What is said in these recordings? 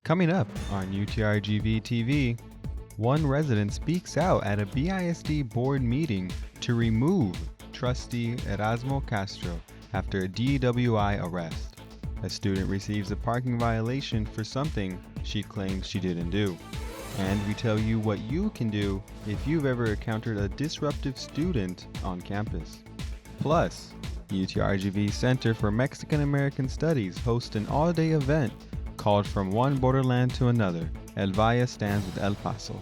Coming up on UTRGV-TV, one resident speaks out at a BISD board meeting to remove Trustee Erasmo Castro after a DWI arrest. A student receives a parking violation for something she claims she didn't do. And we tell you what you can do if you've ever encountered a disruptive student on campus. Plus, UTRGV Center for Mexican American Studies hosts an all-day event called From One Borderland to Another. El Valle stands with El Paso.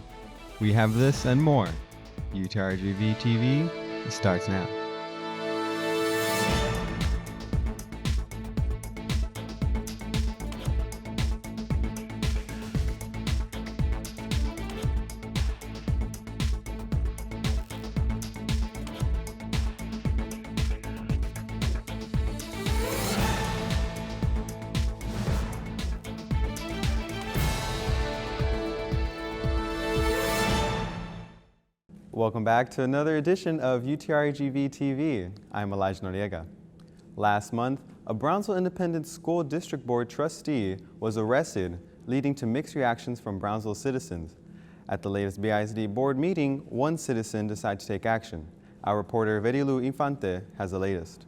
We have this and more. UTRGV-TV starts now. Welcome back to another edition of UTRGV-TV. I'm Elijah Noriega. Last month, a Brownsville Independent School District Board trustee was arrested, leading to mixed reactions from Brownsville citizens. At the latest BISD board meeting, one citizen decided to take action. Our reporter Verilu Infante has the latest.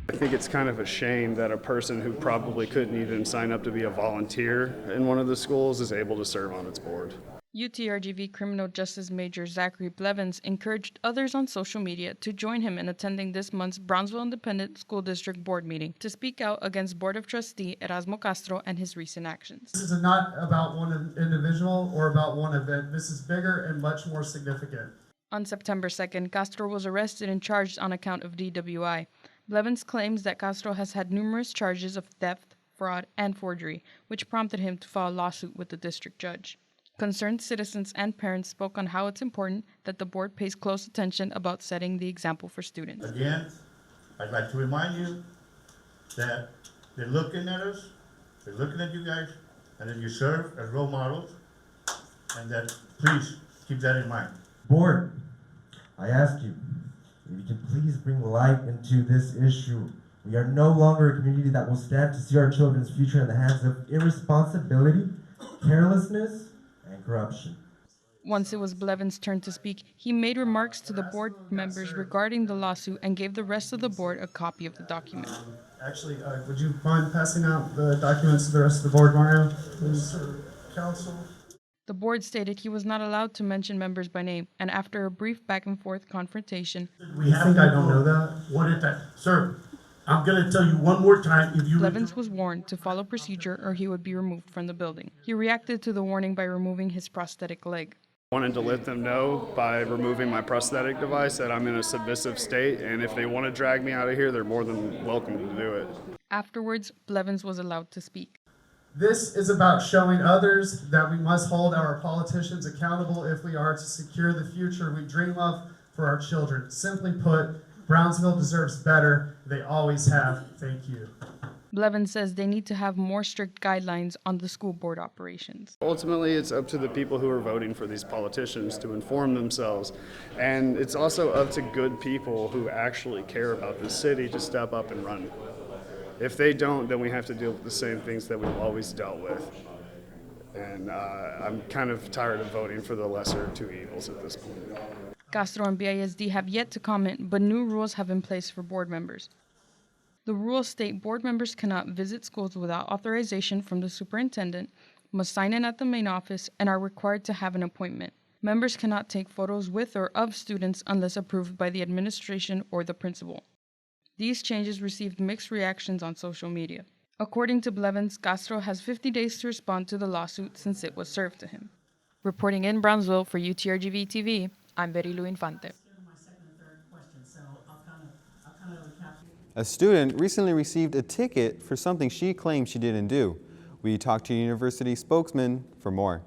I think it's kind of a shame that a person who probably couldn't even sign up to be a volunteer in one of the schools is able to serve on its board. UTRGV Criminal Justice Major Zachary Blevins encouraged others on social media to join him in attending this month's Brownsville Independent School District Board meeting to speak out against Board of Trustee Erasmo Castro and his recent actions. This is not about one individual or about one event. This is bigger and much more significant. On September 2nd, Castro was arrested and charged on account of DWI. Blevins claims that Castro has had numerous charges of theft, fraud, and forgery, which prompted him to file a lawsuit with the district judge. Concerned citizens and parents spoke on how it's important that the board pays close attention about setting the example for students. Again, I'd like to remind you that they're looking at us, they're looking at you guys, and that you serve as role models, and that please keep that in mind. Board, I ask you, if you can please bring light into this issue. We are no longer a community that will stand to see our children's future in the hands of irresponsibility, carelessness, and corruption. Once it was Blevins' turn to speak, he made remarks to the board members regarding the lawsuit and gave the rest of the board a copy of the document. Actually, would you mind passing out the documents to the rest of the board, Mario? Please, counsel. The board stated he was not allowed to mention members by name, and after a brief back-and-forth confrontation, We think I don't know that? What is that? Sir, I'm going to tell you one more time. If you Blevins was warned to follow procedure or he would be removed from the building. He reacted to the warning by removing his prosthetic leg. I wanted to let them know by removing my prosthetic device that I'm in a submissive state, and if they want to drag me out of here, they're more than welcome to do it. Afterwards, Blevins was allowed to speak. This is about showing others that we must hold our politicians accountable if we are to secure the future we dream of for our children. Simply put, Brownsville deserves better. They always have. Thank you. Blevins says they need to have more strict guidelines on the school board operations. Ultimately, it's up to the people who are voting for these politicians to inform themselves, and it's also up to good people who actually care about the city to step up and run. If they don't, then we have to deal with the same things that we've always dealt with. And I'm kind of tired of voting for the lesser of two evils at this point. Castro and BISD have yet to comment, but new rules have in place for board members. The rules state board members cannot visit schools without authorization from the superintendent, must sign in at the main office, and are required to have an appointment. Members cannot take photos with or of students unless approved by the administration or the principal. These changes received mixed reactions on social media. According to Blevins, Castro has 50 days to respond to the lawsuit since it was served to him. Reporting in Brownsville for UTRGV-TV, I'm Verilu Infante. A student recently received a ticket for something she claimed she didn't do. We talked to a university spokesman for more.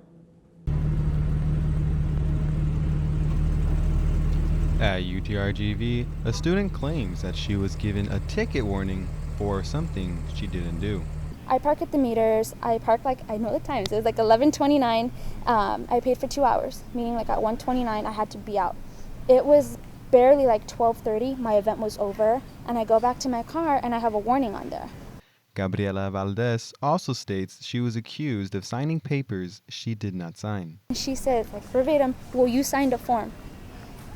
At UTRGV, a student claims that she was given a ticket warning for something she didn't do. I park at the meters. I park I know the times. It was 11:29. I paid for 2 hours, meaning at 1:29 I had to be out. It was barely 12:30. My event was over, and I go back to my car and I have a warning on there. Gabriela Valdez also states she was accused of signing papers she did not sign. She said, like verbatim, well, you signed a form.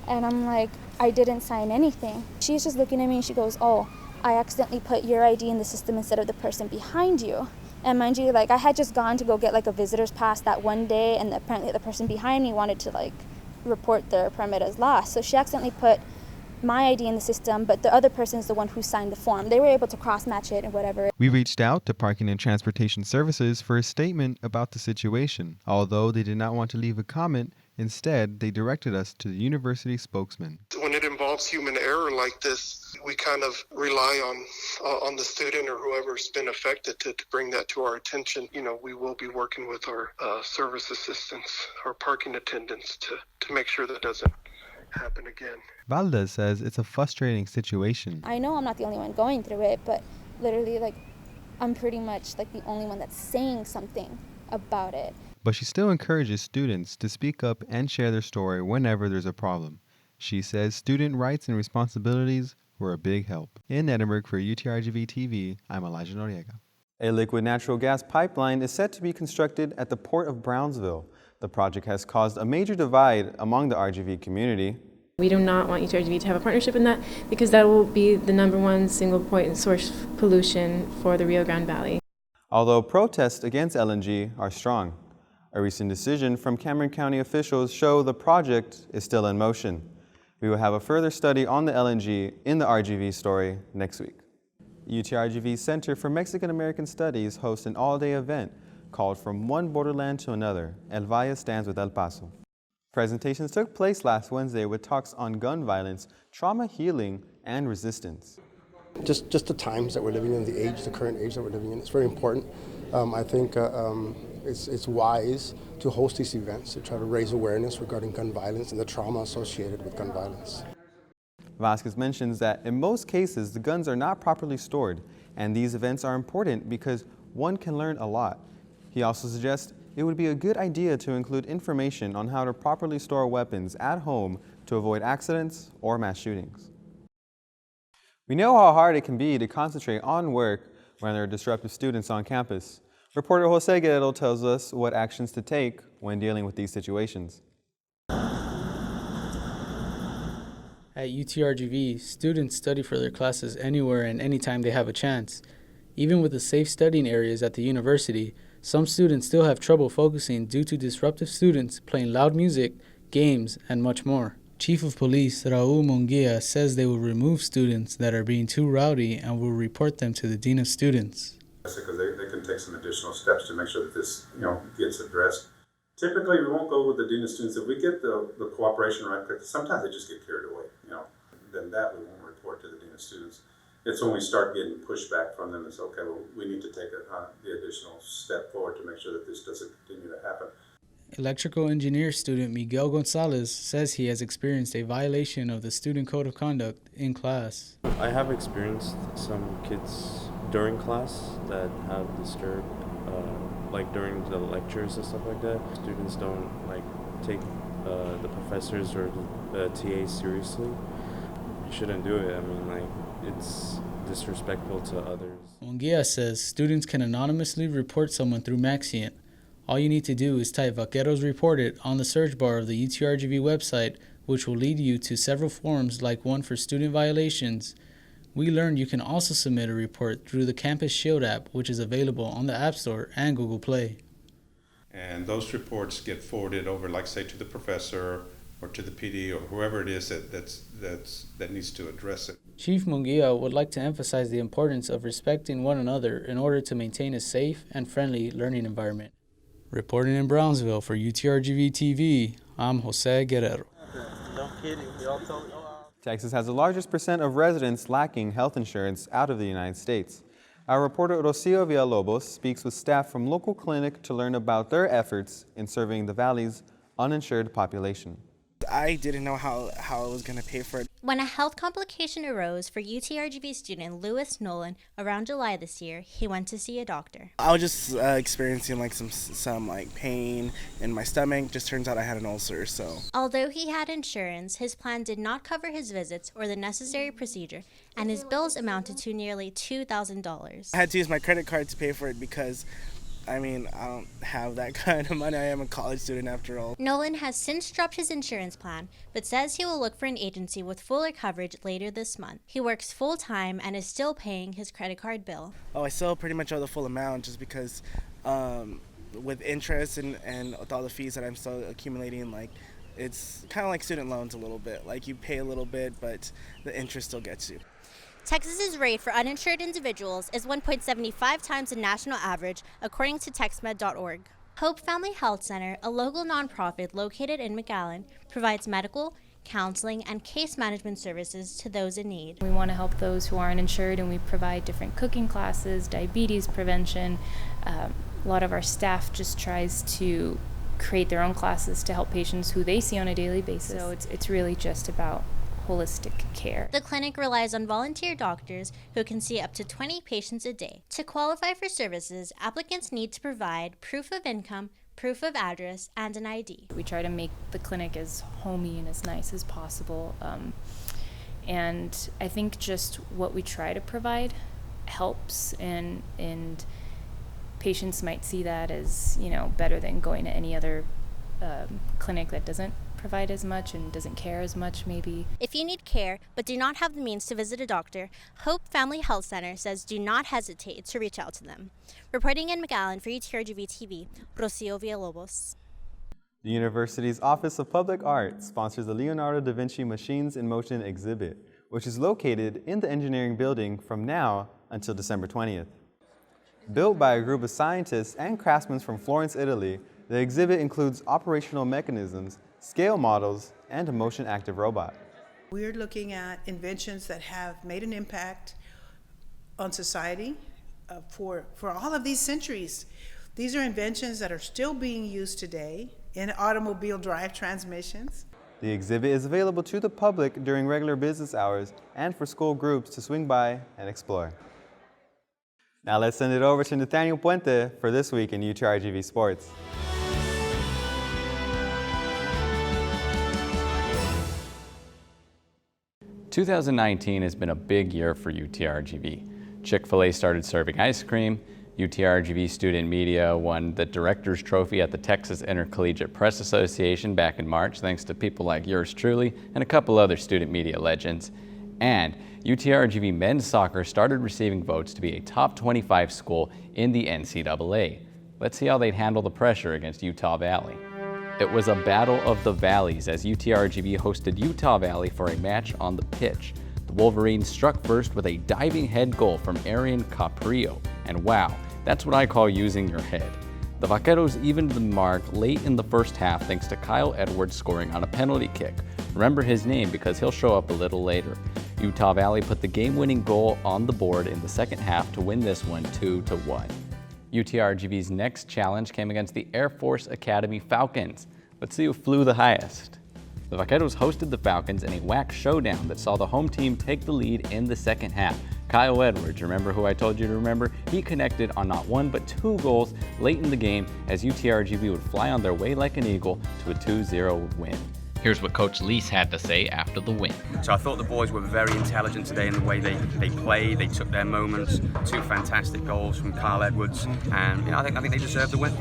And I'm like, I didn't sign anything. She's just looking at me and she goes, oh, I accidentally put your ID in the system instead of the person behind you. And mind you, like I had just gone to go get like a visitor's pass that one day, and apparently the person behind me wanted to like report their permit as lost. So she accidentally put my ID in the system, but the other person is the one who signed the form. They were able to cross-match it and whatever. We reached out to Parking and Transportation Services for a statement about the situation. Although they did not want to leave a comment, instead they directed us to the university spokesman. When it involves human error like this, we kind of rely on the student or whoever's been affected to bring that to our attention. You know, we will be working with our service assistants, our parking attendants to make sure that doesn't happen again. Valdez says it's a frustrating situation. I know I'm not the only one going through it, but literally, like, I'm pretty much like the only one that's saying something about it. But she still encourages students to speak up and share their story whenever there's a problem. She says student rights and responsibilities were a big help. In Edinburgh for UTRGV-TV, I'm Elijah Noriega. A liquid natural gas pipeline is set to be constructed at the port of Brownsville. The project has caused a major divide among the RGV community. We do not want UTRGV to have a partnership in that because that will be the #1 single point source pollution for the Rio Grande Valley. Although protests against LNG are strong, a recent decision from Cameron County officials show the project is still in motion. We will have a further study on the LNG in the RGV story next week. UTRGV Center for Mexican American Studies hosts an all-day event called From One Borderland to Another, El Valle Stands with El Paso. Presentations took place last Wednesday with talks on gun violence, trauma healing, and resistance. Just the times that we're living in, the current age that we're living in, it's very important. I think it's wise to host these events to try to raise awareness regarding gun violence and the trauma associated with gun violence. Vasquez mentions that in most cases, the guns are not properly stored, and these events are important because one can learn a lot. He also suggests it would be a good idea to include information on how to properly store weapons at home to avoid accidents or mass shootings. We know how hard it can be to concentrate on work when there are disruptive students on campus. Reporter Jose Guerrero tells us what actions to take when dealing with these situations. At UTRGV, students study for their classes anywhere and anytime they have a chance. Even with the safe studying areas at the university, some students still have trouble focusing due to disruptive students playing loud music, games, and much more. Chief of Police Raul Munguia says they will remove students that are being too rowdy and will report them to the Dean of Students. Because they can take some additional steps to make sure that this gets addressed. Typically, we won't go with the Dean of Students. If we get the cooperation right quick, sometimes they just get carried away, then that we won't report to the Dean of Students. It's when we start getting pushback from them, it's okay, well, we need to take the additional step forward to make sure that this doesn't continue to happen. Electrical engineer student Miguel Gonzalez says he has experienced a violation of the student code of conduct in class. I have experienced some kids during class that have disturbed, like during the lectures and stuff like that. Students don't take the professors or the TAs seriously. You shouldn't do it. I mean, it's disrespectful to others. Munguia says students can anonymously report someone through Maxient. All you need to do is type Vaqueros Reported on the search bar of the UTRGV website, which will lead you to several forms like one for student violations. We learned you can also submit a report through the Campus Shield app, which is available on the App Store and Google Play. And those reports get forwarded over, say, to the professor or to the PD or whoever it is that needs to address it. Chief Munguia would like to emphasize the importance of respecting one another in order to maintain a safe and friendly learning environment. Reporting in Brownsville for UTRGV-TV, I'm Jose Guerrero. No kidding. Texas has the largest percent of residents lacking health insurance out of the United States. Our reporter Rocio Villalobos speaks with staff from local clinic to learn about their efforts in serving the Valley's uninsured population. I didn't know how I was going to pay for it. When a health complication arose for UTRGV student Lewis Nolan around July this year, he went to see a doctor. I was just experiencing some pain in my stomach. Just turns out I had an ulcer, so. Although he had insurance, his plan did not cover his visits or the necessary procedure, and his bills amounted to nearly $2,000. I had to use my credit card to pay for it because, I mean, I don't have that kind of money. I am a college student after all. Nolan has since dropped his insurance plan, but says he will look for an agency with fuller coverage later this month. He works full-time and is still paying his credit card bill. Oh, I still pretty much owe the full amount just because with interest and with all the fees that I'm still accumulating, like, it's kind of like student loans a little bit. Like, you pay a little bit, but the interest still gets you. Texas's rate for uninsured individuals is 1.75 times the national average, according to TextMed.org. Hope Family Health Center, a local nonprofit located in McAllen, provides medical, counseling, and case management services to those in need. We want to help those who aren't insured, and we provide different cooking classes, diabetes prevention. A lot of our staff just tries to create their own classes to help patients who they see on a daily basis. So it's really just about holistic care. The clinic relies on volunteer doctors who can see up to 20 patients a day. To qualify for services, applicants need to provide proof of income, proof of address, and an ID. We try to make the clinic as homey and as nice as possible. And I think just what we try to provide helps, and patients might see that as, you know, better than going to any other clinic that doesn't provide as much and doesn't care as much, maybe. If you need care but do not have the means to visit a doctor, Hope Family Health Center says do not hesitate to reach out to them. Reporting in McAllen for UTRGV-TV, Rocio Villalobos. The university's Office of Public Art sponsors the Leonardo da Vinci Machines in Motion exhibit, which is located in the engineering building from now until December 20th. Built by a group of scientists and craftsmen from Florence, Italy, the exhibit includes operational mechanisms, scale models, and a motion-active robot. We're looking at inventions that have made an impact on society for all of these centuries. These are inventions that are still being used today in automobile drive transmissions. The exhibit is available to the public during regular business hours and for school groups to swing by and explore. Now let's send it over to Nathaniel Puente for This Week in UTRGV Sports. – 2019 has been a big year for UTRGV. Chick-fil-A started serving ice cream, UTRGV Student Media won the Director's Trophy at the Texas Intercollegiate Press Association back in March, thanks to people like yours truly and a couple other student media legends. And UTRGV men's soccer started receiving votes to be a top 25 school in the NCAA. Let's see how they'd handle the pressure against Utah Valley. It was a battle of the valleys as UTRGV hosted Utah Valley for a match on the pitch. The Wolverines struck first with a diving head goal from Arian Caprio. And wow, that's what I call using your head. The Vaqueros evened the mark late in the first half thanks to Kyle Edwards scoring on a penalty kick. Remember his name because he'll show up a little later. Utah Valley put the game-winning goal on the board in the second half to win this one 2-1. UTRGV's next challenge came against the Air Force Academy Falcons. Let's see who flew the highest. The Vaqueros hosted the Falcons in a whack showdown that saw the home team take the lead in the second half. Kyle Edwards, remember who I told you to remember? He connected on not one but two goals late in the game as UTRGV would fly on their way like an eagle to a 2-0 win. Here's what Coach Lease had to say after the win. So I thought the boys were very intelligent today in the way they played. They took their moments. Two fantastic goals from Kyle Edwards, and I think they deserved the win.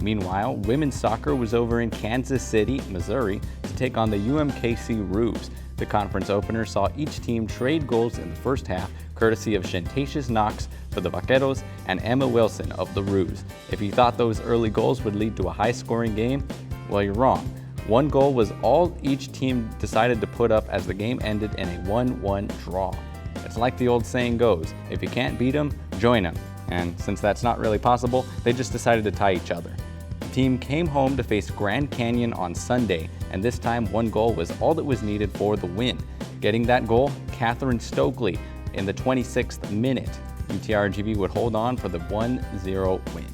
Meanwhile, women's soccer was over in Kansas City, Missouri, to take on the UMKC Roos. The conference opener saw each team trade goals in the first half, courtesy of Shantatius Knox for the Vaqueros and Emma Wilson of the Roos. If you thought those early goals would lead to a high-scoring game, well, you're wrong. One goal was all each team decided to put up as the game ended in a 1-1 draw. It's like the old saying goes, if you can't beat them, join them. And since that's not really possible, they just decided to tie each other. The team came home to face Grand Canyon on Sunday, and this time one goal was all that was needed for the win. Getting that goal, Catherine Stokely in the 26th minute. UTRGV would hold on for the 1-0 win.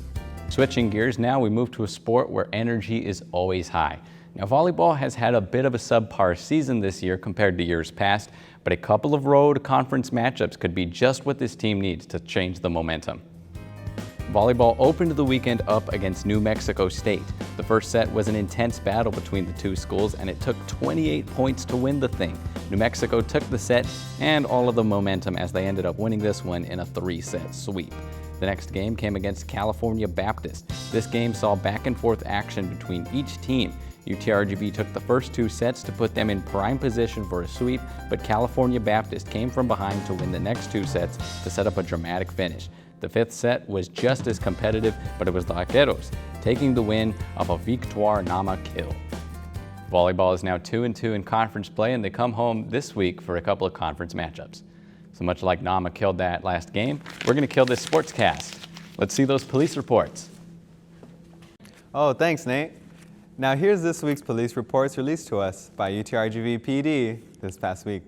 Switching gears now, we move to a sport where energy is always high. Now, volleyball has had a bit of a subpar season this year compared to years past, but a couple of road conference matchups could be just what this team needs to change the momentum. Volleyball opened the weekend up against New Mexico State. The first set was an intense battle between the two schools, and it took 28 points to win the thing. New Mexico took the set and all of the momentum as they ended up winning this one in a 3-set sweep. The next game came against California Baptist. This game saw back and forth action between each team. UTRGV took the first 2 sets to put them in prime position for a sweep, but California Baptist came from behind to win the next 2 sets to set up a dramatic finish. The 5th set was just as competitive, but it was the Vaqueros taking the win off a Victoire Nama kill. Volleyball is now 2-2 in conference play, and they come home this week for a couple of conference matchups. So much like Nama killed that last game, we're going to kill this sportscast. Let's see those police reports. Oh, thanks, Nate. Now here's this week's police reports released to us by UTRGV PD this past week.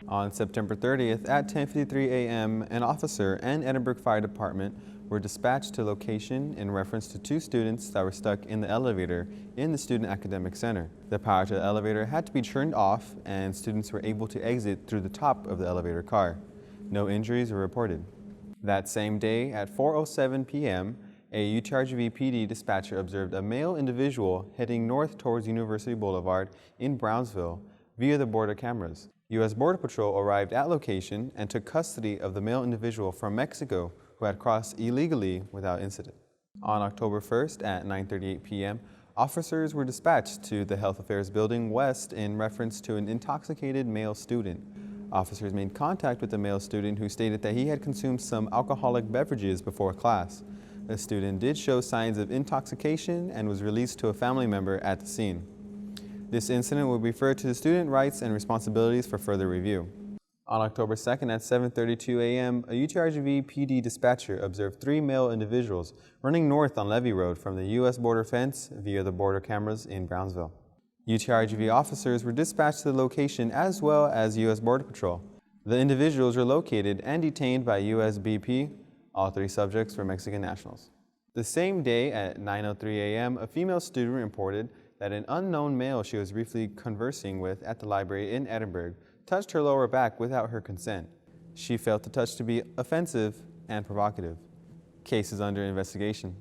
On September 30th at 10:53 a.m., an officer and Edinburgh Fire Department were dispatched to location in reference to 2 students that were stuck in the elevator in the Student Academic Center. The power to the elevator had to be turned off, and students were able to exit through the top of the elevator car. No injuries were reported. That same day at 4:07 p.m., a UTRGV PD dispatcher observed a male individual heading north towards University Boulevard in Brownsville via the border cameras. U.S. Border Patrol arrived at location and took custody of the male individual from Mexico who had crossed illegally without incident. On October 1st at 9:38 p.m., officers were dispatched to the Health Affairs Building West in reference to an intoxicated male student. Officers made contact with the male student who stated that he had consumed some alcoholic beverages before class. The student did show signs of intoxication and was released to a family member at the scene. This incident will be referred to the student rights and responsibilities for further review. On October 2nd at 7:32 a.m., a UTRGV PD dispatcher observed 3 male individuals running north on Levy Road from the U.S. border fence via the border cameras in Brownsville. UTRGV officers were dispatched to the location as well as U.S. Border Patrol. The individuals were located and detained by U.S. BP. All 3 subjects were Mexican nationals. The same day at 9:03 a.m., a female student reported that an unknown male she was briefly conversing with at the library in Edinburgh touched her lower back without her consent. She felt the touch to be offensive and provocative. Case is under investigation.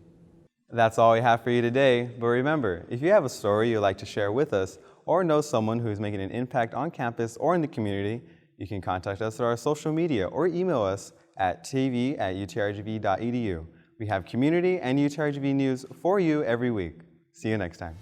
That's all we have for you today, but remember, if you have a story you'd like to share with us or know someone who is making an impact on campus or in the community, you can contact us through our social media or email us at tv@utrgv.edu. We have community and UTRGV news for you every week. See you next time.